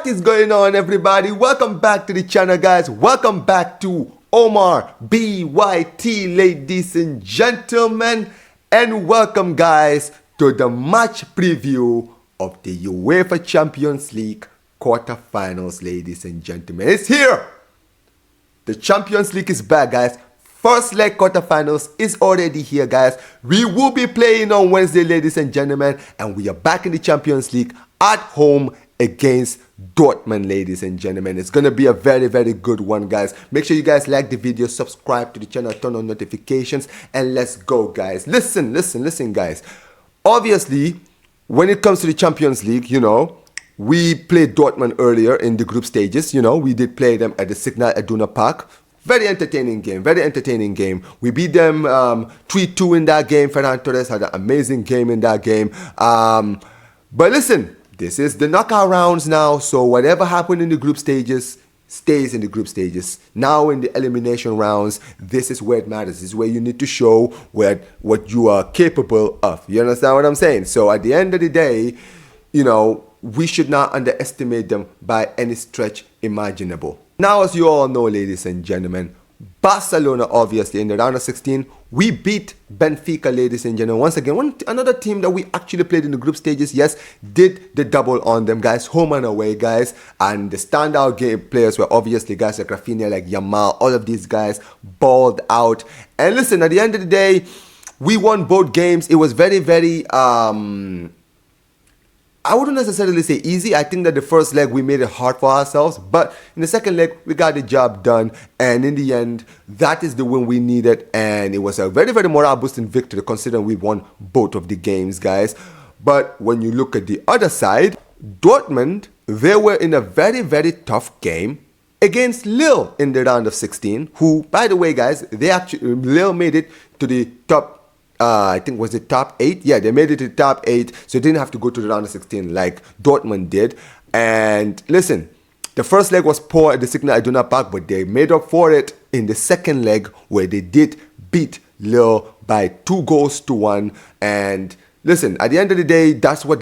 is going on, everybody? Welcome back to the channel, guys. Welcome back to Omar BYT, ladies and gentlemen. And welcome, guys, to the match preview of the UEFA Champions League quarterfinals, ladies and gentlemen. It's here. The Champions League is back, guys. First leg quarterfinals is already here, guys. We will be playing on Wednesday, ladies and gentlemen. And we are back in the Champions League at home against Dortmund, ladies and gentlemen. It's going to be a very, very good one, guys. Make sure you guys like the video, subscribe to the channel, turn on notifications, and let's go, guys. Listen, guys. Obviously, when it comes to the Champions League, we played Dortmund earlier in the group stages. We did play them at the Signal Iduna Park. Very entertaining game. We beat them 3-2 in that game. Ferran Torres had an amazing game in that game. But listen, this is the knockout rounds now, so whatever happened in the group stages stays in the group stages. Now in the elimination rounds, this is where it matters. This is where you need to show what you are capable of. You understand what I'm saying? So at the end of the day, we should not underestimate them by any stretch imaginable. Now, as you all know, ladies and gentlemen, Barcelona, obviously, in the round of 16, we beat Benfica, ladies and gentlemen. Once again, another team that we actually played in the group stages, yes, did the double on them, guys, home and away, guys. And the standout game players were obviously guys like Rafinha, like Yamal, all of these guys balled out. And listen, at the end of the day, we won both games. It was very, very, I wouldn't necessarily say easy. I think that the first leg we made it hard for ourselves, but in the second leg we got the job done, and in the end that is the win we needed, and it was a very, very morale boosting victory considering we won both of the games, guys. But when you look at the other side, Dortmund, they were in a very, very tough game against Lille in the round of 16, who, by the way, guys, Lille made it to the top, I think was it top 8? Yeah, they made it to the top 8, so they didn't have to go to the round of 16 like Dortmund did. And listen, the first leg was poor at the Signal Iduna Park, but they made up for it in the second leg where they did beat Lille by 2-1. And listen, at the end of the day, that's what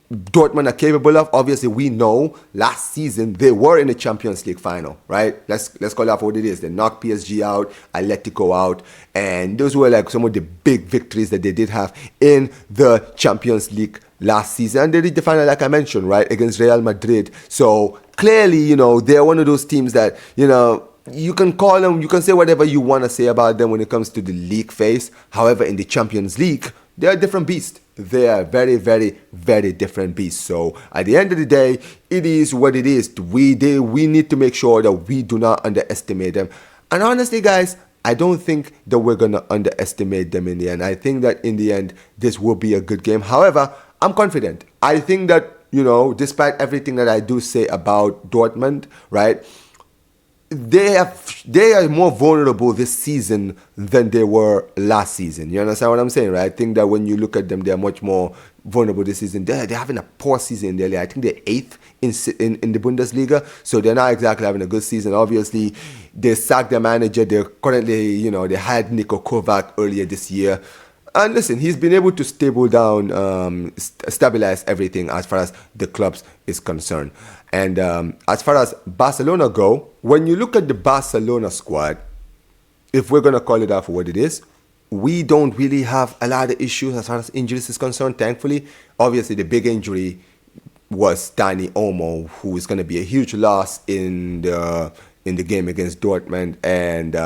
Dortmund are capable of. Obviously, we know last season they were in the Champions League final, right? Let's call it for what it is. They knocked PSG out, Atletico out, and those were like some of the big victories that they did have in the Champions League last season. And they did the final, like I mentioned, right, against Real Madrid. So clearly, they're one of those teams that, you can call them, you can say whatever you want to say about them when it comes to the league phase. However, in the Champions League, they're a different beast. They are very, very, very different beasts. So at the end of the day, it is what it is. We need to make sure that we do not underestimate them. And honestly, guys, I don't think that we're going to underestimate them in the end. I think that in the end, this will be a good game. However, I'm confident. I think that, despite everything that I do say about Dortmund, right, they are more vulnerable this season than they were last season. You understand what I'm saying, right? I think that when you look at them, they're much more vulnerable this season. They're having a poor season. I think they're 8th in the Bundesliga, so they're not exactly having a good season. Obviously, they sacked their manager. They're currently, they had Niko Kovac earlier this year. And listen, he's been able to stabilize everything as far as the clubs is concerned. And as far as Barcelona go, when you look at the Barcelona squad, if we're going to call it out for what it is, we don't really have a lot of issues as far as injuries is concerned, thankfully. Obviously, the big injury was Dani Olmo, who is going to be a huge loss in the game against Dortmund. And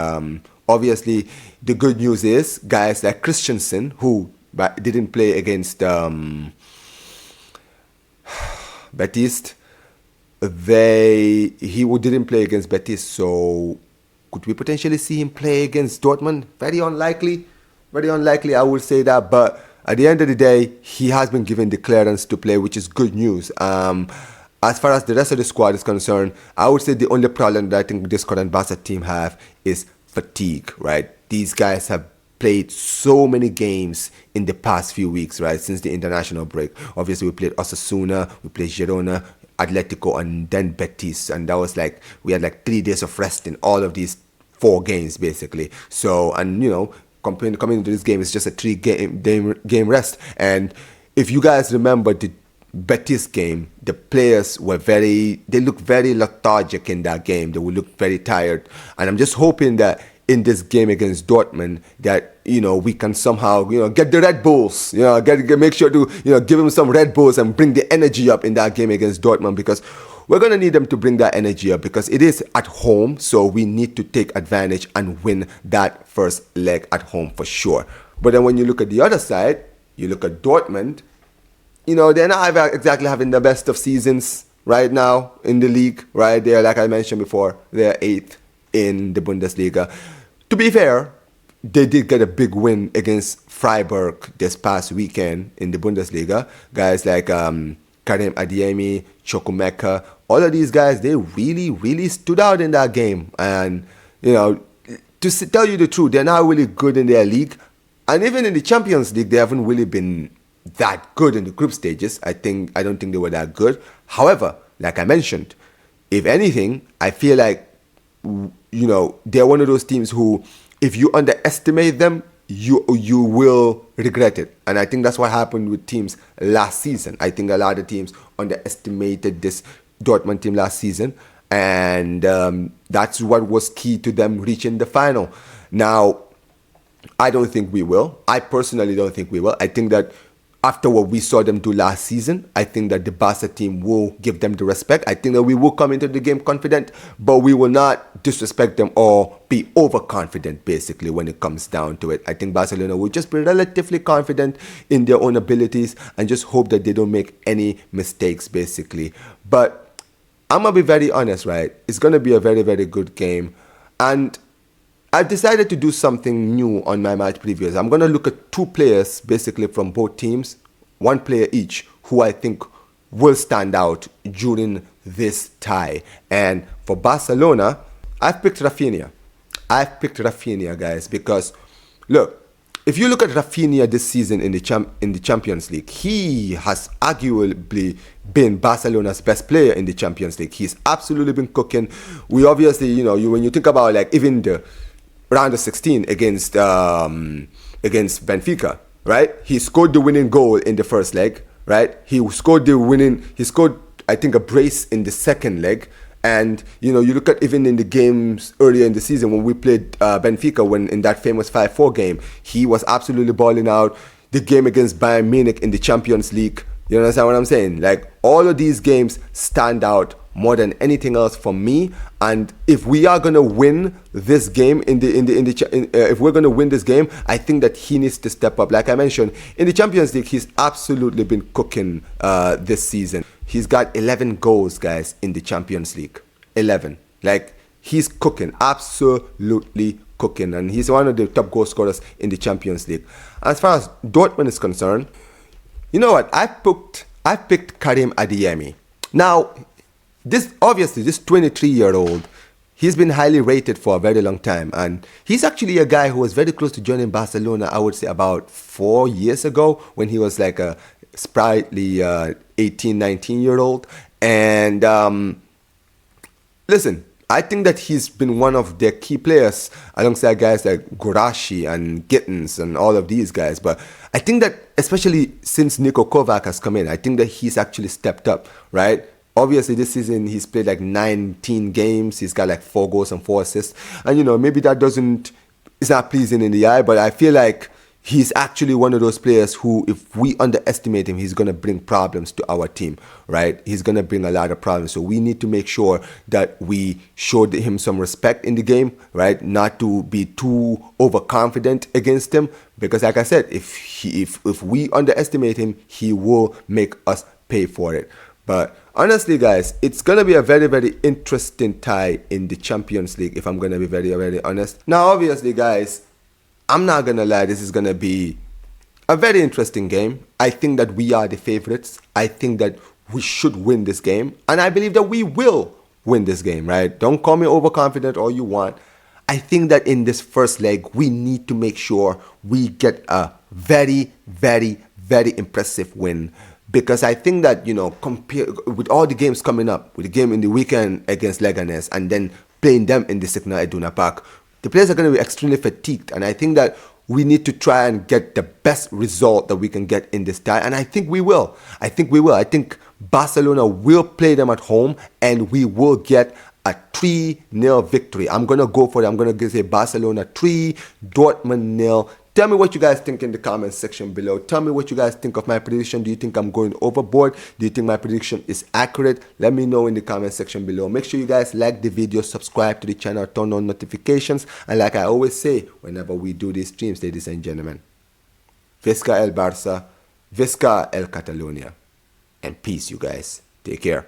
obviously, the good news is guys like Christensen, who didn't play against Betis, he didn't play against Betis, so could we potentially see him play against Dortmund? Very unlikely, I would say that. But at the end of the day, he has been given the clearance to play, which is good news. As far as the rest of the squad is concerned, I would say the only problem that I think this current Barca team have is fatigue, right? These guys have played so many games in the past few weeks, right, since the international break. Obviously, we played Osasuna, we played Girona, Atletico, and then Betis, and that was like, we had like 3 days of rest in all of these 4 games, basically. So, and coming into this game, it's just a 3 game rest. And if you guys remember the Betis game, the players they look very lethargic in that game. They will look very tired. And I'm just hoping that in this game against Dortmund that, we can somehow, get the Red Bulls, make sure to, give them some Red Bulls and bring the energy up in that game against Dortmund, because we're going to need them to bring that energy up because it is at home. So we need to take advantage and win that first leg at home for sure. But then when you look at the other side, you look at Dortmund, they're not exactly having the best of seasons right now in the league, right? They're, like I mentioned before, they're 8th in the Bundesliga. To be fair, they did get a big win against Freiburg this past weekend in the Bundesliga. Guys like Karim Adeyemi, Chukwuemeka, all of these guys, they really, really stood out in that game. And, to tell you the truth, they're not really good in their league. And even in the Champions League, they haven't really been that good in the group stages. I don't think they were that good. However, like I mentioned, if anything, I feel like, they're one of those teams who, if you underestimate them, you will regret it. And I think that's what happened with teams last season. I think a lot of teams underestimated this Dortmund team last season. And that's what was key to them reaching the final. Now, I don't think we will. I personally don't think we will. I think that after what we saw them do last season, I think that the Barca team will give them the respect. I think that we will come into the game confident, but we will not disrespect them or be overconfident, basically, when it comes down to it. I think Barcelona will just be relatively confident in their own abilities and just hope that they don't make any mistakes, basically. But I'm going to be very honest, right? It's going to be a very, very good game. And I've decided to do something new on my match previews. I'm going to look at 2 players, basically from both teams, 1 player each, who I think will stand out during this tie. And for Barcelona, I've picked Rafinha. Guys, because look, if you look at Rafinha this season in the Champions League, he has arguably been Barcelona's best player in the Champions League. He's absolutely been cooking. We obviously, when you think about like even the round of 16 against Benfica, right? He scored the winning goal in the first leg, right? He scored, I think, a brace in the second leg. And, you look at even in the games earlier in the season when we played Benfica, when in that famous 5-4 game, he was absolutely balling out. The game against Bayern Munich in the Champions League, you understand what I'm saying? Like, all of these games stand out more than anything else for me. And if we are gonna win this game if we're gonna win this game, I think that he needs to step up. Like I mentioned, in the Champions League, he's absolutely been cooking this season. He's got 11 goals, guys, in the Champions League. 11. Like, he's cooking, absolutely cooking, and he's one of the top goal scorers in the Champions League. As far as Dortmund is concerned, you know what? I picked Karim Adeyemi. Now, this 23-year-old, he's been highly rated for a very long time, and he's actually a guy who was very close to joining Barcelona, I would say about 4 years ago, when he was like a sprightly 18, 19-year-old. And listen, I think that he's been one of their key players alongside guys like Guirassy and Gittins and all of these guys. But I think that especially since Niko Kovac has come in, I think that he's actually stepped up, right? Obviously, this season, he's played like 19 games. He's got like 4 goals and 4 assists. And, maybe that it's not pleasing in the eye, but I feel like he's actually one of those players who, if we underestimate him, he's going to bring problems to our team, right? He's going to bring a lot of problems. So we need to make sure that we showed him some respect in the game, right? Not to be too overconfident against him. Because like I said, if we underestimate him, he will make us pay for it. But honestly, guys, it's going to be a very, very interesting tie in the Champions League, if I'm going to be very, very honest. Now, obviously, guys, I'm not going to lie, this is going to be a very interesting game. I think that we are the favorites. I think that we should win this game. And I believe that we will win this game, right? Don't call me overconfident all you want. I think that in this first leg, we need to make sure we get a very, very, very impressive win. Because I think that, compare with all the games coming up, with the game in the weekend against Leganes and then playing them in the Signal Iduna Park, the players are going to be extremely fatigued. And I think that we need to try and get the best result that we can get in this tie, and I think we will. I think Barcelona will play them at home, and we will get a 3-0 victory. I'm going to go for it. I'm going to say Barcelona 3, Dortmund 0. Tell me what you guys think in the comment section below. Tell me what you guys think of my prediction. Do you think I'm going overboard? Do you think my prediction is accurate? Let me know in the comment section below. Make sure you guys like the video, subscribe to the channel, turn on notifications. And like I always say, whenever we do these streams, ladies and gentlemen, Visca el Barça, Visca el Catalonia. And peace, you guys. Take care.